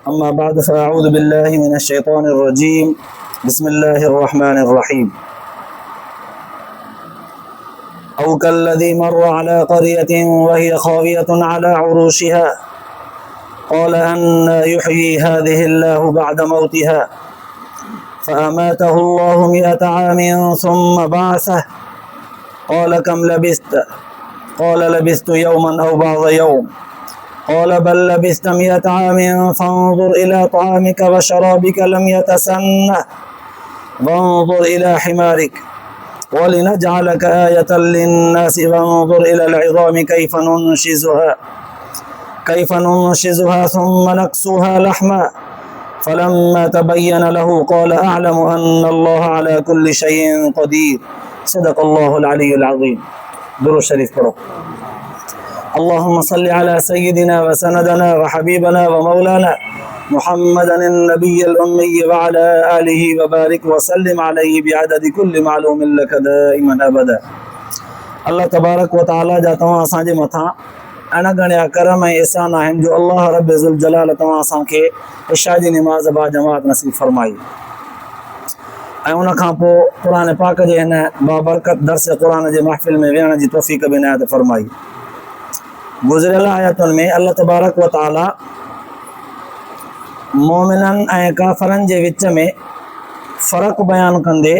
أما بعد فأعوذ بالله من الشيطان الرجيم. بسم الله الرحمن الرحيم. أو كالذي مر على قرية وهي خاوية على عروشها قال أنى يحيي هذه الله بعد موتها فأماته الله 100 عام ثم بعثه قال كم لبثت؟ قال لبثت يوما أو بعض يوم. قال بل لبثت 100 عام فانظر إلى طعامك وشرابك لم يتسنه وانظر إلى حمارك ولنجعلك آية للناس وانظر إلى العظام كيف ننشزها ثم نكسوها لحما فلما تبين له قال أعلم أن الله على كل شيء قدير. صدق الله العلي العظيم. درود شريف پڑھو. اللهم صل على سيدنا وسندنا وحبيبنا ومولانا محمد النبي الأمي وعلى آله وبارك وسلم عليه بعدد كل معلوم لك دائما أبدا. الله تبارك وتعالى جا तव्हां असांजे मथां अहिड़ा घणा करम ऐं एहसान आहिनि जो अल्लाह रब ज़ुल जलाल तव्हां असांखे इशा जी निमाज़ बा जमात नसीब फरमाई ऐं उन खां पोइ क़ुर पाक जे हिन बाबरकत दर्स क़ुर जे महफ़िल में वेहण जी तौफ़ीक़ बि इनायत फरमाई. गुज़िरियल आयतुनि में अल्लाह तबारक व तआला मोमिननि ऐं काफ़रनि जे विच में फ़र्क़ु बयानु कंदे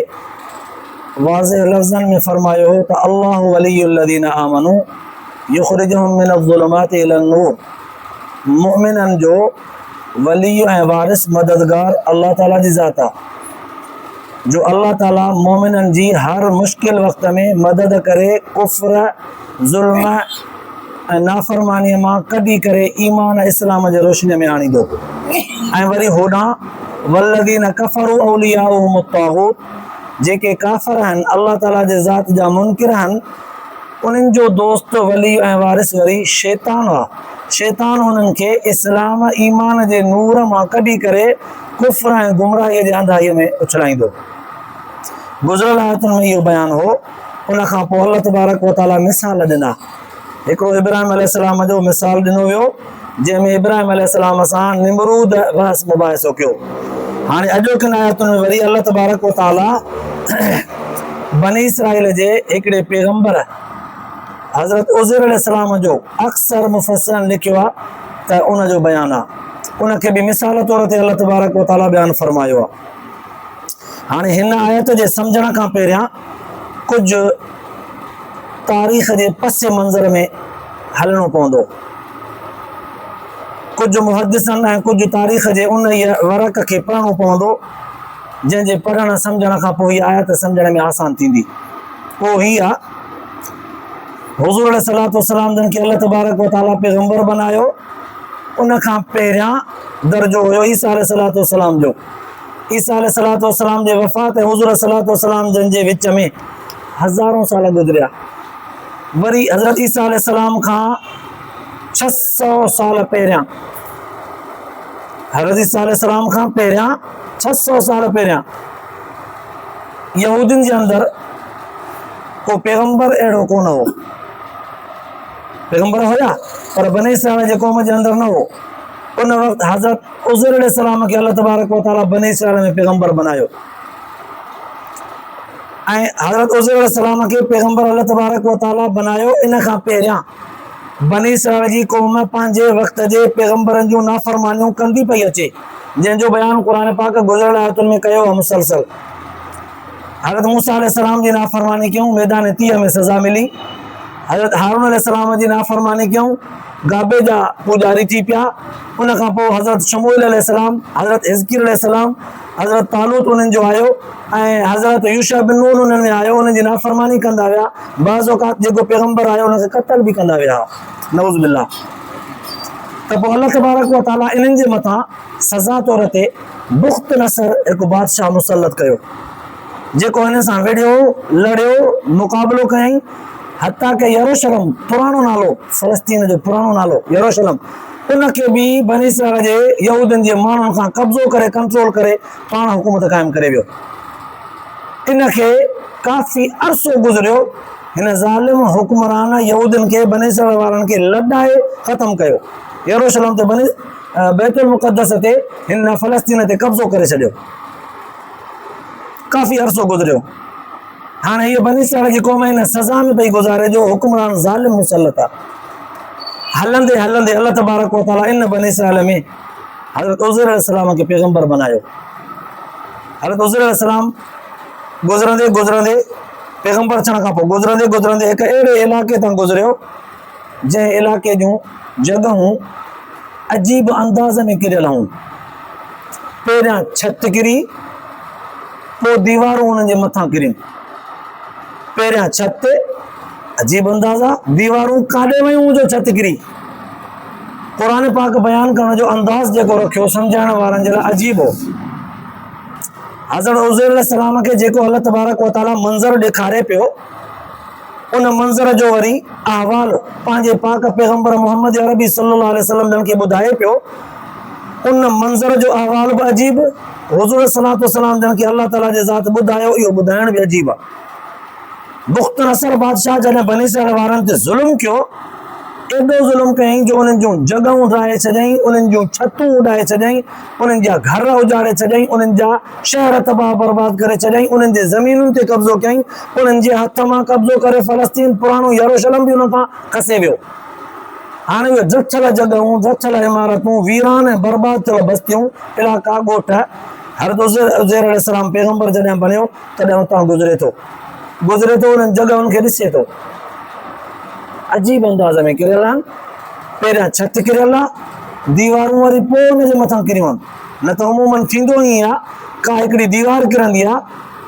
वाज़िह लफ़्ज़नि में फरमायो हो त अल्लाहु वलियुल्लज़ीना आमनू युख़रिजुहुम मिनज़्ज़ुलुमाति इलन-नूर. मोमिननि जो वली ऐं वारिस मददगार अल्लाह ताला जी ज़ात आहे जो अल्लाह ताला मोमिननि जी हर मुश्किल वक़्त में मदद करे कुफ़्र ज़ुल्म ऐं नाफ़रमानीअ मां कढी करे ईमान इस्लाम जे रोशनीअ में आणींदो. ऐं वरी होॾां वल्लज़ीना कफ़रू औलियाउहुम अत्ताग़ूत, जेके काफ़िर आहिनि अल्लाह ताला जे ज़ात जा मुनकिर आहिनि उन्हनि जो दोस्त वली ऐं वारिस वरी शैतान आहे. शैतान उन्हनि खे इस्लाम ईमान जे नूर मां कढी करे कुफ़्र ऐं गुमराहीअ जे अंधाईअ में उछलाईंदो. गुज़िरियल आयतुनि में इहो बयानु हो. उन खां पोइ अल्लाह तबारक व तआला मिसाल ॾिना. हिकिड़ो इब्राहिम अलैहिस्सलाम जो मिसाल ॾिनो वियो जंहिंमें इब्राहिम अलैहिस्सलाम सां निमरूद बहस मुबाहिसो कयो. हाणे अॼोकिन आयतुनि में वरी अल्लाह तबारक व तआला बनी इसराइल जे हिकिड़े पैगंबर हज़रत उज़ैर अलैहिस्सलाम जो अक्सर मुफ़स्सिरनि लिखियो आहे त उन जो बयानु आहे. उनखे बि मिसाल तौर ते अल्लाह तबारक व तआला बयानु फरमायो आहे. हाणे हिन आयत जे सम्झण खां पहिरियां कुझु तारीख़ जे पस मंज़र में हलणो पवंदो. कुझु मुहद्दिसनि ऐं कुझु तारीख़ जे उन वरक़ खे पढ़णो पवंदो जंहिंजे पढ़ण सम्झण खां पोइ हीअ आयत सम्झण में आसान थींदी. पोइ ही आहे हुज़ूर अलैहिस्सलातु वस्सलाम जिन खे अल्लाह तबारक व तआला पैगंबर बनायो उन खां पहिरियां दर्जो हुयो ईसा अलैहिस्सलातु वस्सलाम जो. ईसा अलैहिस्सलातु वस्सलाम जे वफ़ात ऐं हुज़ूर अलैहिस्सलातु वस्सलाम जिन जे विच में हज़ारों साल गुज़रिया. वरी हज़रत ईसा अलैहिस्सलाम खां 600 साल पहिरियां हज़रत ईसा अलैहिस्सलाम खां पहिरियां 600 साल पहिरियां यहूदियुनि जे अंदरि को पैगंबर अहिड़ो कोन हो. पैगंबर हुया पर बनी इसराइल जे क़ौम जे अंदरि न हो. उन वक़्तु हज़रत उज़ैर अलैहिस्सलाम खे अल्लाह तबारक व तआला बनी इसराइल में पैगंबर बनायो ऐं हज़रत उज़ैर अलैहिस्सलाम खे पैगंबर अल्लाह तबारक व तआला बनायो. इन खां पहिरियां बनी इसराइल जी क़ौम पंहिंजे वक़्त जे पैगंबरनि जूं नाफ़रमानियूं कंदी पई अचे जंहिंजो बयानु क़ुर पाक गुज़िरियल आयतुनि में कयो आहे मुसलसल. हज़रत मूसा अलैहिस्सलाम जी नाफ़रमानी कयूं, मैदान तीह में सज़ा मिली. हज़रत हारून अलैहिस्सलाम जी नाफ़रमानी कयूं, गाबे जा पुजारी थी पिया. उन खां पोइ हज़रत शमूएल अलैहिस्सलाम, हज़रत हिज़कियल अलैहिस्सलाम, हज़रत तालूत उन्हनि जो आयो ऐं हज़रत यूशा बिन नून उन्हनि में आयो. उन्हनि जी नाफ़रमानी कंदा विया. बाज़ औक़ात जेको पैगंबर आयो उनखे क़त्ल बि कंदा विया. नऊज़ बिल्लाह. त पोइ अल्लाह तबारक व तआला इन्हनि जे मथां सज़ा तौर ते बुख़्त नसर हिकु बादशाह मुसलत कयो जेको हिन सां विढ़ियो, लड़ियो, मुक़ाबिलो कयईं. हता के यरूशलम पुराणो नालो, फ़लस्तीन जो पुराणो नालो यरूशलम, उनखे बि बनी इसराइल जे यहूदियुनि जे माण्हुनि खां कब्ज़ो करे कंट्रोल करे पाण हुकूमत क़ाइमु करे वियो. इनखे काफ़ी अरसो गुज़रियो. हिन ज़ालिम हुक्मरान यहूदियुनि खे बनी इसराइल वारनि खे लॾाए ख़तमु कयो. यरूशलेम ते बनी बैतुल मुक़द्दस ते हिन फ़लस्तीन ते कब्ज़ो करे छॾियो। काफ़ी अरसो गुज़रियो। हाणे हीअ बनी इसराइल जी क़ौम हिन सज़ा में पई गुज़ारे जो हुक्मरान ज़ालिम मुसल्लत आहे। हलंदे हलंदे अल्लाह तबारक व तआला इन बनी इसराइल में हज़रत उज़ैर अलैहिस्सलाम खे पैगंबर बनायो। हज़रत उज़ैर अलैहिस्सलाम गुज़रंदे गुज़रंदे पैगंबर थियण खां पोइ गुज़रंदे गुज़रंदे हिकु अहिड़े इलाइक़े तां गुज़रियो जंहिं इलाइक़े जूं जॻहूं अजीब अंदाज़ में किरियल हुयूं। पहिरियां छत किरी, पोइ दीवारूं उन्हनि जे मथां किरियूं। पहिरियां छत, अजीब अंदाज़ा, दीवारूं काॾे वयूं जो छत किरी। क़ुरान पाक बयान करण जो अंदाज़ जेको रखियो सम्झाइण वारनि जे लाइ अजीब हो। हज़रत उज़ैर अलैहिस्सलाम खे जेको अल्लाह तबारक व तआला मंज़र ॾेखारे पियो, उन मंज़र जो वरी अहवाल पंहिंजे पाक पैगंबर मोहम्मद अरबी सल्लल्लाहु अलैहि वसल्लम जन खे ॿुधाए पियो। उन मंज़र जो अहवाल बि अजीब, हुज़ूर सल्लल्लाहु अलैहि वसल्लम जन खे अल्लाह ताला जे ज़ात ॿुधायो, इहो ॿुधाइण बि अजीब आहे। बुख़्त नसर बादशाह जॾहिं बनी इसराइल वारनि ते ज़ुल्म कयो, एॾो ज़ुल्म कयईं जो उन्हनि जूं जॻहूं ठाहे छॾियईं, उन्हनि जूं छतूं उॾाए छॾियईं, उन्हनि जा घर उजाड़े छॾियईं, उन्हनि जा शहर तबाह बर्बाद करे छॾियईं, उन्हनि जे ज़मीनुनि ते कब्ज़ो कयईं, उन्हनि जे हथ मां कब्ज़ो करे फ़लस्तीन पुराणो यरूशलेम बि उन खां खसे वियो। हाणे उहे ड्रछल जॻहूं, ड्रछल इमारतूं, वीरान ऐं बर्बाद थियल बस्तियूं, इलाइक़ा, ॻोठ, हज़रत उज़ैर अलैहिस्सलाम पैगंबर जॾहिं बणियो तॾहिं उतां गुज़रे थो उन्हनि जॻहुनि खे ॾिसे थो। अजीब अंदाज़ में किरियल आहिनि। पहिरियां छत किरियल आहे, दीवारूं वरी पोइ हुन जे मथां किरियूं आहिनि। न त अमूमन थींदो ई आहे, का हिकिड़ी दीवार किरंदी आहे,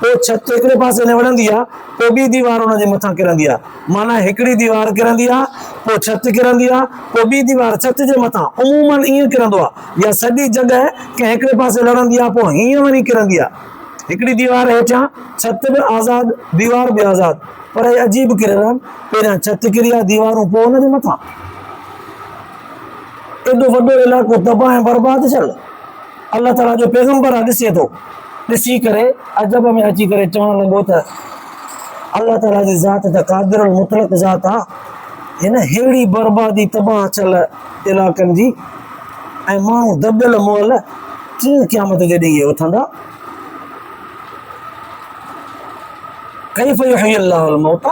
पोइ छत हिकिड़े पासे ने वढ़ंदी आहे, पोइ ॿी दीवार हुन जे मथां किरंदी आहे। माना हिकिड़ी दीवार किरंदी आहे, पोइ छत किरंदी आहे, पोइ ॿी दीवार छत जे मथां, अमूमन ईअं किरंदो आहे। या सॼी जॻह कंहिं हिकिड़े पासे लड़ंदी आहे, पोइ हीअं वरी किरंदी आहे। हिकिड़ी दीवार हेठियां, छत बि आज़ाद, दीवार बि आज़ाद, पर हे अजीब किरियल आहिनि। पहिरियां छत किरी आहे, दीवारूं पोइ हुन जे मथां। एॾो वॾो इलाइक़ो तबाह ऐं बर्बाद थियल। अल्लाह ताला जो पैगंबर आहे, ॾिसे थो, ॾिसी करे अजब में अची करे चवणु लॻो त अल्लाह ताला जी ज़ात त क़ादिर मुतलक़ ज़ात आहे। हिन अहिड़ी बर्बादी तबाह थियल इलाइक़नि जी ऐं माण्हू दॿियल मुअल कीअं क़यामत जे ॾींहुं इहे उथंदा। कैफ़ युहयी अल्लाहुल मौता,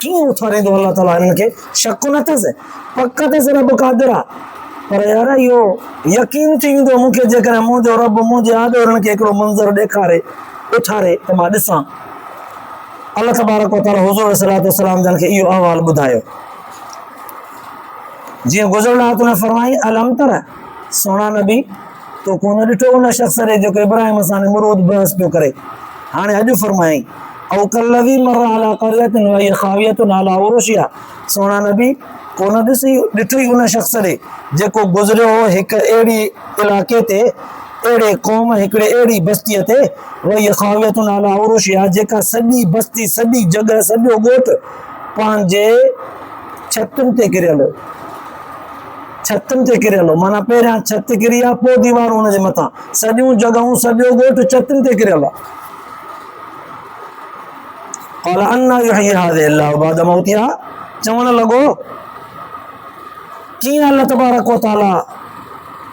कीअं उथारींदो अल्लाह ताला हिननि खे। शक न अथसि, पक अथसि रब क़ादिर आहे। पर यार इहो यकीन थी वेंदो मूंखे जेकॾहिं मुंहिंजो रब मुंहिंजे आॾोरनि खे हिकिड़ो मंज़र ॾेखारे, उथारे, त मां ॾिसां। अल्लाह तबारक व तआला हुज़ूर सल्लल्लाहु अलैहि वसल्लम जन खे इहो अहवाल ॿुधायो। जीअं गुज़िरियल राति में फरमाई, अलम तर, सोना नबी तो कोन ॾिठो उन शख़्स ॾे जेको इब्राहिम सां निमरूद बहस पियो करे। हाणे अॼु फरमाई, औ कल्लज़ी मर अला क़रयतिन वहिय ख़ावियतुन अला उरुशिहा, सोना नबी कोन ॾिठो ई उन शख़्स ॾे जेको गुज़रियो हो हिकु अहिड़ी इलाइक़े ते, अहिड़े क़ौम, हिकिड़े अहिड़ी बस्तीअ ते, वहिय ख़ावियतुन अला उरुशिहा, जेका सॼी बस्ती, सॼी जॻह, सॼो ॻोठ पंहिंजे छतुनि ते किरियल हो। छतुनि ते किरियल हो, माना पहिरियां छत किरी आहे, पोइ दीवारूं हुन जे मथां, सॼियूं जॻहूं, सॼो ॻोठ छतुनि ते किरियल आहे। क़ाल अन्ना युहयी हाज़िहि अल्लाहु बअद मौतिहा, चवणु लॻो कीअं अल्लाह तबारक व तआला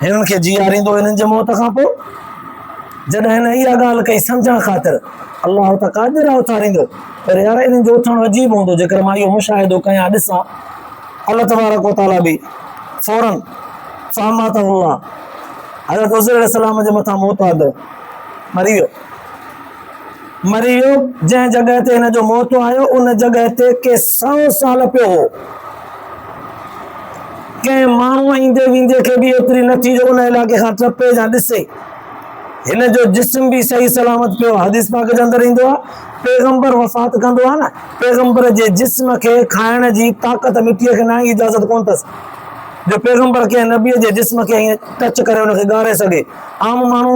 हिननि खे जीआरींदो हिननि जे मौत खां पोइ। जॾहिं हिन इहा ॻाल्हि कई सम्झण ख़ातिर, अल्लाह त क़ादिर आहे उथारींदो, पर यार इन्हनि जो उथणु अजीब हूंदो। जेकर मां इहो मुशाहिदो कयां, ॾिसां, अल्लाह तबारक व तआला बि फौरन फ़अमातहुल्लाह, हज़रत उज़ैर अलैहिस्सलाम जे मथां मौत आंदो, मरी वियो। जंहिं जॻह ते हिन जो मौत आयो, उन जॻह ते के 100 साल पियो हो। कंहिं माण्हू ईंदे वेंदे खे बि एतिरी न थी जो उन इलाइक़े खां टपे या ॾिसे। हिन जो जिस्म बि सही सलामत पियो। हदीस पाक जे अंदरि ईंदो आहे, पैगंबर वफ़ात कंदो आहे न, पैगंबर जे जिस्म खे खाइण जी ताक़त मिटीअ खे न इजाज़त कोन अथसि जो पैगंबर कंहिं नबीअ जे जिस्म खे हीअं टच करे हुनखे ॻारे सघे। आम माण्हू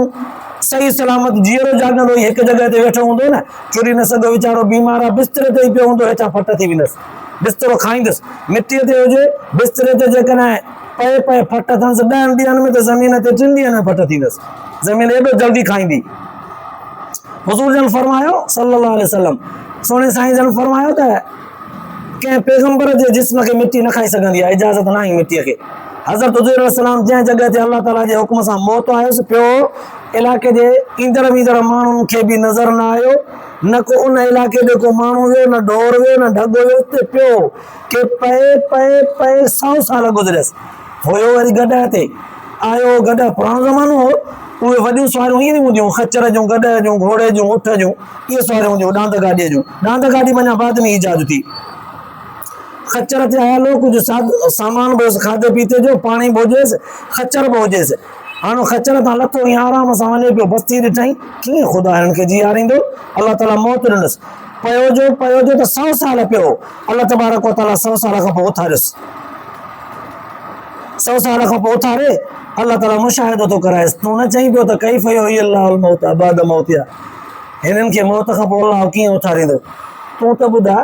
सही सलामत जीअरो जाॻंदो ई हिकु जॻह ते वेठो हूंदो न, चुरी न सघो, वीचारो बीमार आहे, बिस्तरे ते ई पियो हूंदो, हेठां फट थी वेंदसि, बिस्तरो खाईंदुसि। मिटीअ ते हुजे, बिस्तरे ते जेकॾहिं पए फट अथसि 10 ॾींहंनि में, त ज़मीन ते 3 ॾींहंनि में फट थींदसि। ज़मीन एॾो जल्दी खाईंदी। हुज़ूर जन फरमायो सल्लल्लाहु अलैहि वसल्लम, सोने साईं जन फरमायो त कंहिं पैगंबर जे जिस्म खे मिटी न खाई सघंदी आहे, इजाज़त न आहे मिटीअ खे। हज़रत हुज़ैर अलैहिस्सलाम जंहिं जॻह ते अल्लाह ताला जे हुकुम सां मौत आयुसि पियो, इलाइक़े जे ईंदड़ वींदड़ माण्हुनि खे बि नज़र न आयो, न को उन इलाइक़े ते को माण्हू वियो, न ढोर वियो, न ढग वियो, उते पियो कि पए पए पए 100 साल गुज़रियसि। हुयो वरी गॾह ते आयो, गॾह पुराणो ज़मानो हो, उहे वॾियूं सवारियूं ईअं हूंदियूं, खच्चर जूं, गॾह जूं, घोड़े जूं, ऊठ जूं, इहे सवारियूं हूंदियूं, ॾांद गाॾीअ जूं। ॾांद गाॾी अञा बाद में ईजाद थी। खच्चर ते हलो, कुझु सामान बि खाधे पीते जो, पाणी बि हुजेसि, खच्चर बि हुजेसि। हाणे खच्चर तां लथो ईअं आराम सां वञे पियो, बस्ती ॾिठईं, कीअं ख़ुदा हिननि खे जीआरींदो? अलाह ताला मौत ॾिनसि। पयो जो त 100 साल पियो। अलाह तबारक व तआला 100 साल खां पोइ उथारियुसि। 100 साल खां पोइ उथारे अलाह ताला मुशाहिदो थो कराएसि। तूं न चईं पियो त कैफ़ युहयिल्लाहुल मौता बाद मौतिहा, हिननि खे मौत खां पोइ अलाह कीअं उथारींदो? तूं त ॿुधा।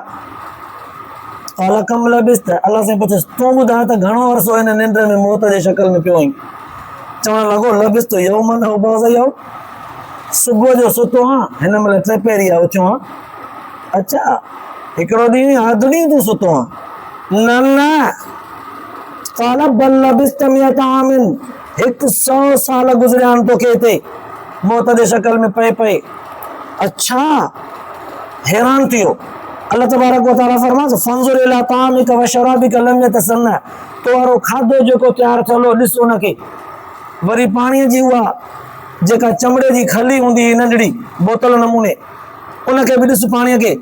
क़ाल कम लबिस्त, अलाह साईं पुछियुसि, तूं ॿुधाए त घणो अरसो हिन निंड में मौत जे शक्ल में पियो आहीं? चवणु लॻो, लबिस्त यौमन औ बअज़ यौम, सुबुह जो सुतो आहियां, हिन महिल 3 पहिरीं आहे उथियो आहियां। अच्छा, हिकिड़ो ॾींहुं अधु ॾींहुं तूं सुतो आहीं? न न, क़ाल बल लबिस्त मिअत आमिन, 100 साल गुज़रिया आहिनि तोखे हिते मौत जे शक्ल में पए पए। अच्छा, हैरान थी वियो। अल्लाह तबारक व तआला फरमाइसि, फंजुर इला तामिक व शराबिक लम यतसन्ना, तो वारो खाधो जेको तयारु थियल हो, ॾिस उनखे। वरी पाणीअ जी उहा जेका चमड़े जी खली हूंदी नंढड़ी बोतल नमूने, उनखे बि ॾिस, पाणीअ खे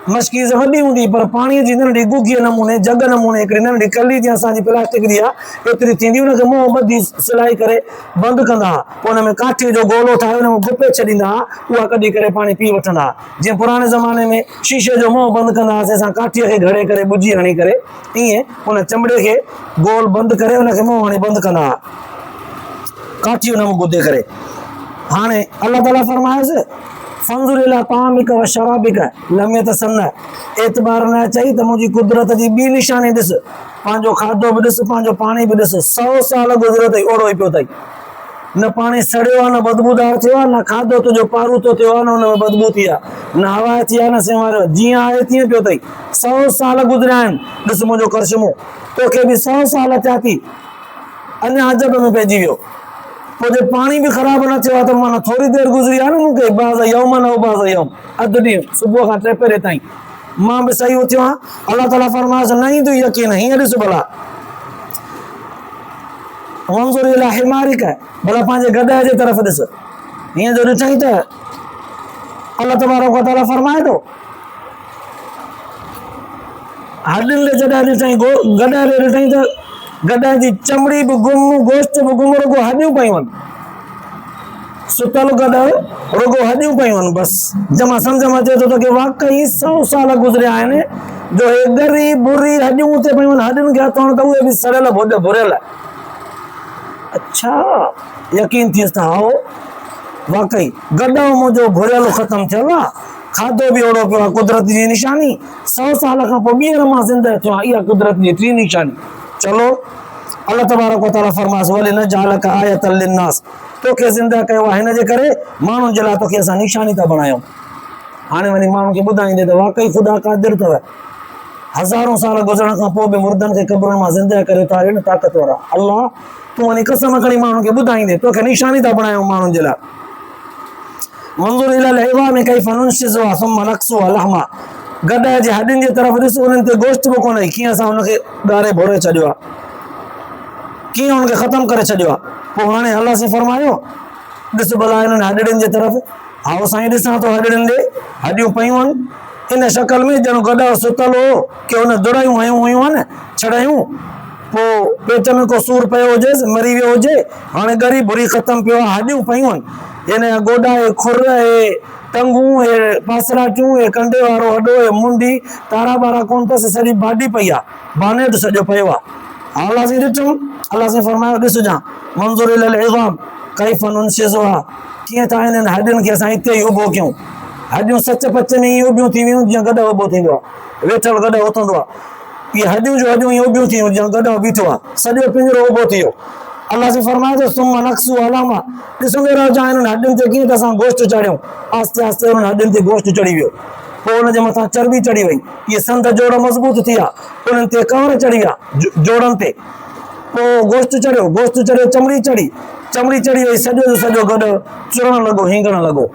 मशकीज़ वॾी हूंदी पर पाणीअ जी नंढड़ी गुगीअ नमूने, जग नमूने हिकिड़ी नंढड़ी कली जीअं असांजी प्लास्टिक जी आहे एतिरी थींदी, उनखे मुंहुं ॿधी सिलाई करे बंदि कंदा हुआ। पोइ हुन में काठीअ जो गोलो ठाहे हुन में गुपे छॾींदा हुआ, उहा कढी करे पाणी पी वठंदा हुआ। जीअं पुराणे ज़माने में शीशे जो मुंहुं बंदि कंदा हुआसीं असां, काठीअ खे घड़े करे ॿुजी हणी करे, ईअं हुन चमड़े खे गोल बंदि करे हुनखे मुंहुं हणी बंदि कंदा हुआ, काठी हुन में ॿुधे करे। हाणे अल्लाह ताला फरमायसि, फंजुर इला तामिक व शराबिक लम यतसन्ना, एतबार न चई त मुंहिंजी कुदरत जी ॿी निशानी ॾिस, पंहिंजो खाधो बि ॾिस, पंहिंजो पाणी बि ॾिस। 100 साल गुज़रियो अथई, ओड़ो ई पियो अथई। न पाणी सड़ियो आहे, न बदबूदार थियो आहे, न खाधो तुंहिंजो पारूतो थियो आहे, न हुन में बदबू थी आहे, न हवा अची आहे, न सिंवारियो, जीअं आहे तीअं पियो अथई। 100 साल गुज़रिया आहिनि, ॾिस मुंहिंजो करिश्मो। तोखे बि 100 साल थिया थी, अञा अजब में पइजी वियो। पोइ जे पाणी बि ख़राब न थियो आहे त माना थोरी देरि गुज़री आहे न, मूंखे बाज़ यौमन औ बाज़ यौम, अधु ॾींहुं सुबुह खां 3 पहिरें ताईं मां बि सही उथियो आहियां। अलाह ताला फरमाइसि, न ईंदो यकीन, हीअं ॾिस भला, वंजुर इला हिमारिक, भला पंहिंजे गॾह जे तरफ़ ॾिस। हीअं जो ॾिठईं त अलाह तबारक व तआला फरमाए थो, हॾियुनि ॾे जॾहिं ॾिठईं, गॾह ॾे ॾिठईं त गॾह जी चमड़ी बि गुम, गोश्त बि गुम, रुगो हॾियूं पयूं आहिनि। सुतल गॾह, रुगो हॾियूं पयूं आहिनि बसि। जमा सम्झ में अचे थो त की वाक़ई 100 साल गुज़रिया आहिनि, जो हे ॻरी बुरी हॾियूं उते पयूं आहिनि, हॾियुनि खे हथो त उहे बि सड़ियल भुरियल। अच्छा, यकीन थियुसि त हा वाक़ई गॾह मुंहिंजो भुरियल ख़तमु थियल आहे, खाधो बि ओड़ो पियो आहे, कुदरत जी निशानी। 100 साल खां पोइ ॿीहर मां ज़िंदह थियो आहियां, इहा कुदरत जी 3 निशानी। चलो, अल्लाह तबारक व तआला फरमाइसि, वली नजअलक आयतल लिन्नास, तोखे ज़िंदह कयो आहे हिन जे करे माण्हुनि जे लाइ तोखे असां निशानी था बणायूं। हाणे वञी माण्हुनि खे ॿुधाईंदे त वाक़ई ख़ुदा क़ादिर अथव, हज़ारों साल गुज़रण खां पोइ बि मुर्दनि खे क़ब्रुनि मां ज़िंदह करे उथारे न, ताक़तवर आहे अल्लाह। तूं वञी कसम खणी माण्हुनि खे ॿुधाईंदे तोखे निशानी था बणायूं माण्हुनि जे लाइ। मंज़ूर इलल हिवाम कैफ़ नुनशिज़ुहा सुम्मा नक्सुहा लहमा, गॾह जे हॾियुनि जे तरफ़ ॾिस, उन्हनि ते गोश्त बि कोन्हे, कीअं असां हुनखे ॻारे भोरे छॾियो आहे, कीअं हुनखे ख़तमु करे छॾियो आहे। पोइ हाणे अलाह से फरमायो, ॾिस भला हिननि हॾियुनि जे तरफ़, हा साईं ॾिसां थो हॾियुनि ॾे, हॾियूं पयूं आहिनि इन शक्ल में ॼण गॾह सुतल हो की हुन दुड़ायूं हयूं हुयूं आहिनि, छड़ायूं, पोइ पेट में को सूर पियो हुजेसि, मरी वियो हुजे, हाणे ॻरी भुरी ख़तमु पियो आहे, हॾियूं पयूं आहिनि, हिन जा गोॾा, हे खुर, हे टंगूं, हे पासराटियूं, हे कंडे वारो हॾो, हे मुंडी, तारा ॿारा कोन अथसि, सॼी बाडी पई आहे, बानेट सॼो पियो आहे। अलाह से ॾिठुमि, अलाह से फरमायो, ॾिसजांइ, मंज़ूर इलल हिवाम कैफ़ नुनशिज़ुहा, कीअं था हिननि हॾियुनि खे असां हिते ई उभो कयूं। हॾियूं सच पच में ई उभियूं थी वियूं जीअं गॾह उभो थींदो आहे, वेठल गॾह उथंदो आहे, इहे हॾियूं जो हॾियूं ई उभियूं थी वियूं जीअं गॾह बीठो आहे, सॼो पिंजरो उभो थी वियो। अलाह से फरमायो, सुम्मा नक्सुहा लहमा, ॾिसंदे रहिजांइ हिननि हॾियुनि ते कीअं त असां गोश्त चाढ़ियूं। आस्ते आस्ते हुननि हॾियुनि ते गोश्त चढ़ी वियो, पोइ हुनजे मथां चर्बी चढ़ी वई, इहे संद जोड़ मज़बूत थी विया, उन्हनि ते कवर चढ़ी विया जोड़नि ते, पोइ गोश्त चढ़ियो, चमड़ी चढ़ी वई, सॼो जो सॼो गॾु चुरण लॻो, हींगण लॻो।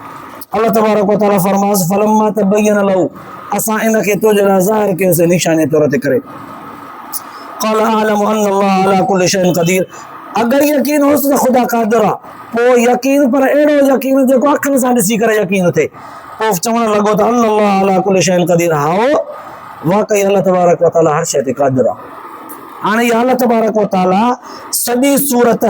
अल्लाह तबारक व तआला फरमास फलम्मा तबय्यन लहू, असां इनखे तुंहिंजे लाइ ज़ाहिर कयोसीं निशानी तौर ते करे। क़ाल अअलमु अन्न अल्लाह अला कुल्लि शैइन क़दीर, अगरि यकीन होसि त ख़ुदा क़ादिर आहे, पोइ यकीन पर अहिड़ो यकीन जेको अखियुनि सां ॾिसी करे यकीन थिए। पोइ चवणु लॻो त अन्न अल्लाह अला कुल्लि शैइन क़दीर, हाओ वाक़ई अल्लाह तबारक व तआला हर शइ ते क़ादिर आहे। हाणे इहा अल्लाह तबारक व तआला सॼी सूरत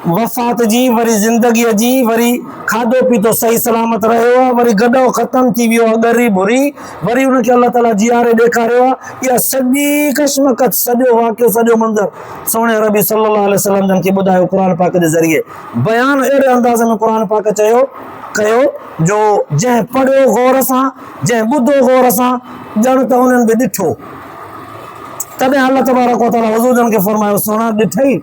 वफ़ात जी, वरी ज़िंदगीअ जी, वरी खाधो पीतो सही सलामत रहियो आहे, वरी गॾो ख़तमु थी वियो अगरि बुरी, वरी हुनखे अल्लाह ताला जीआरे ॾेखारियो आहे। इहा सॼी कशमकश, सॼो वाक़ियो, सॼो मंज़र सोणे अरबी सल्लल्लाहु अलैहि वसल्लम जन खे ॿुधायो क़ुर पाक जे ज़रिए। बयानु अहिड़े अंदाज़ में क़ुर पाक कयो जो जंहिं पढ़ियो गौर सां, जंहिं ॿुधो गौर सां, ॼण त उन्हनि बि ॾिठो। तॾहिं अल्लाह तबारक व तआला हुज़ूर जन खे फरमायो सोना ॾिठई।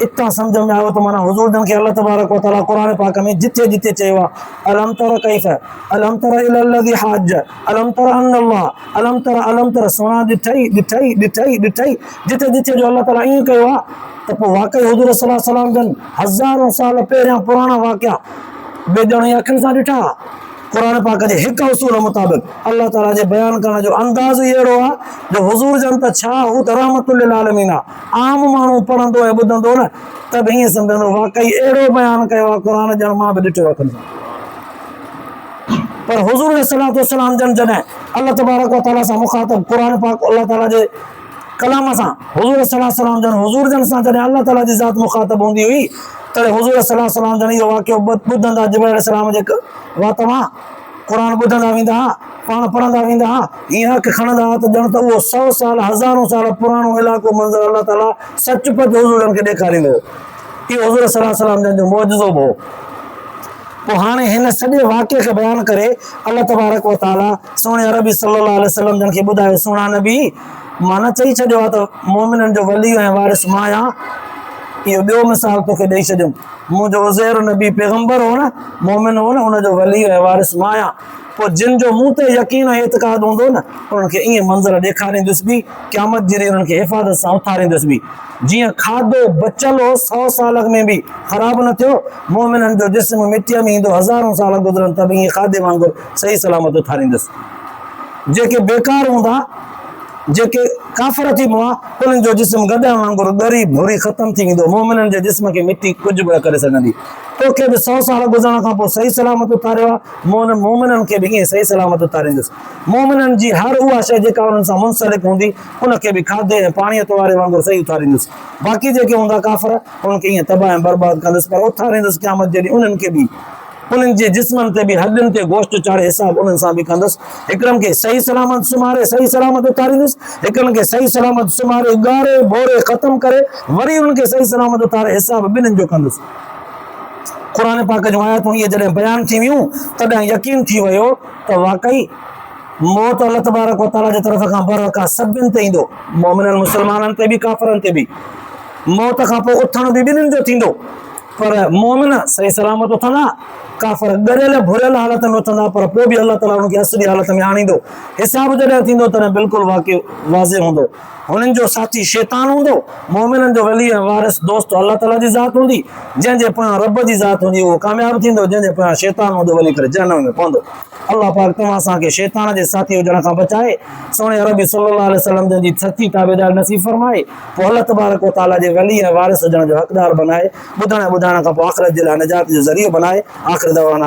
इतां सम्झ में आयो त माना हुज़ूर जन खे अल्लाह तबारक व तआला क़ुर पाक में जिथे जिथे चयो आहे अलम तर कैफ, अलम तर इलल्लज़ी हाज, अलम तर अन्नल्लाह, अलम तर सोना ॾिठई, जिथे जिथे जो अल्लाह ताला ईअं कयो आहे त पोइ वाक़ई हुज़ूर सल्लल्लाहु अलैहि वसल्लम जन हज़ारों साल पहिरियां पुराणा वाक़िया बेॼण अखियुनि सां ॾिठा। क़ुर पाक जे हिकु उसूल मुताबिक़ अल्लाह ताला जे बयानु करण जो अंदाज़ ई अहिड़ो आहे जो हुज़ूर जन त छा, हू त रहमतुल लिल आलमीन आहे। आम माण्हू पढ़ंदो ऐं ॿुधंदो न त बि ईअं सम्झंदो वाक़ई अहिड़ो बयानु कयो आहे क़ुर ॼण मां बि ॾिठो अखियुनि सां। पर हुज़ूर सल्लल्लाहु अलैहि वसल्लम जन जॾहिं अल्लाह तबारक व तआला सां मुख़ातब क़ुर पाक अल्लाह ताला जे कलाम सां हुज़ूर सल्लल्लाहु अलैहि वसल्लम जन हुज़ूर जन सां जॾहिं अल्लाह ताला जी ज़ात मुख़ातब हूंदी हुई तॾहिं हुज़ूर सल्लल्लाहु अलैहि वसल्लम जन इहो वाक़ियो ॿुधंदा, जिब्राईल अलैहिस्सलाम जे वात मां क़ुर ॿुधंदा वेंदा हुआ, पाण पढ़ंदा वेंदा हुआ, ईअं अखि खणंदा हुआ त ॼण त उहो 100 साल, हज़ारों साल पुराणो इलाइक़ो मंज़र अल्लाह ताला सचुपचु हुज़ूर जन खे ॾेखारींदो हो। इहो हुज़ूर सल्लल्लाहु अलैहि वसल्लम जन जो मौजज़ो हो। पोइ हाणे हिन सॼे वाक़िए खे बयानु करे अल्लाह तबारक व तआला सोणे अरबी सल्लल्लाहु अलैहि वसल्लम जन खे ॿुधायो सोना नबी माना चई छॾियो आहे त मोमिननि जो वली ऐं वारिस मां आहियां। इहो ॿियो मिसाल तोखे ॾेई छॾियुमि। मुंहिंजो उज़ैर नबी पैगंबर हो न, मोमिन हो न, हुनजो वली ऐं वारिस मां आहियां। पोइ जिन जो मूं ते यकीन ऐं एतिक़ाद हूंदो न उन्हनि खे ईअं मंज़र ॾेखारींदुसि बि, क़यामत जी उन्हनि खे हिफ़ाज़त सां उथारींदुसि बि। जीअं खाधो बचियल हो 100 साल में बि ख़राब न थियो, मोमिननि जो जिस्म मिटीअ में ईंदो, हज़ारों साल गुज़रनि त बि ईअं खाधे वांगुरु सही सलामत उथारींदुसि। जेके बेकार हूंदा, जेके काफ़िर थी मुआ, उन्हनि जो जिस्म गॾा वांगुरु ॻरी भुरी ख़तमु थी वेंदो। मोमिननि जे जिस्म खे मिटी कुझु बि न करे सघंदी। तोखे बि 100 साल गुज़रण खां पोइ सही सलामत उथारियो आहे, मोमिननि खे बि ईअं सही सलामत उथारींदुसि। मोमिननि जी हर उहा शइ जेका उन्हनि सां मुंसलिक हूंदी उनखे बि खाधे ऐं पाणीअ तोवारे वांगुरु सही उथारींदुसि। बाक़ी जेके हूंदा काफ़िर उन्हनि खे ईअं तबाह ऐं बर्बाद कंदुसि, पर उथारींदुसि क़यामत जॾहिं उन्हनि खे बि, उन्हनि जे जिस्मनि ते बि हॾियुनि ते गोश्त चाढ़े हिसाब उन्हनि सां बि कंदुसि। हिकिड़नि खे सही सलामत सुम्हारे सही सलामत उथारींदुसि, हिकिड़नि खे सही सलामत सुम्हारे ॻारे भोरे ख़तमु करे वरी उन्हनि खे सही सलामत उथारे हिसाब ॿिन्हिनि जो कंदुसि। क़ुर पाक जूं आयतूं इहे जॾहिं बयानु थी वियूं तॾहिं यकीन थी वियो त वाक़ई मौत अल्लाह तबारक व तआला जे तरफ़ खां बरका सभिनि ते ईंदो, मोमिननि मुस्लमाननि ते बि काफ़िरनि ते बि। मौत खां पोइ उथण बि ॿिन्हिनि जो थींदो, पर मोमिन सही सलामत उथंदा, काफ़िर ॻरियल भुरियल हालत में उथंदा, पर पोइ बि अल्लाह ताला उनखे असली हालत में आणींदो। हिसाब जॾहिं थींदो तॾहिं बिल्कुलु वाक़ियो वाज़े हूंदो। हुननि जो साथी शैतान हूंदो, मोमिननि जो वली ऐं वारिस दोस्त अल्लाह ताला जी ज़ात हूंदी। जंहिंजे पोयां रब जी ज़ात हूंदी उहो कामयाबु थींदो, जंहिंजे पोयां शैतान हूंदो वञी करे जहन्नम में पवंदो। अल्लाह पाक तव्हां असांखे शैतान जे साथी हुजण खां बचाए, सोणे अरबी सल्लल्लाहु अलैहि वसल्लम जन जी सची ताबेदार नसीब फरमाए, पोइ अल्लाह तबारक व तआला जे वली ऐं वारिस हुजण जो हक़दार बनाए, ॿुधण ऐं ॿुधाइण खां पोइ आख़िरत जे लाइ निजात जो ज़रियो बनाए। आख़िर दवाना।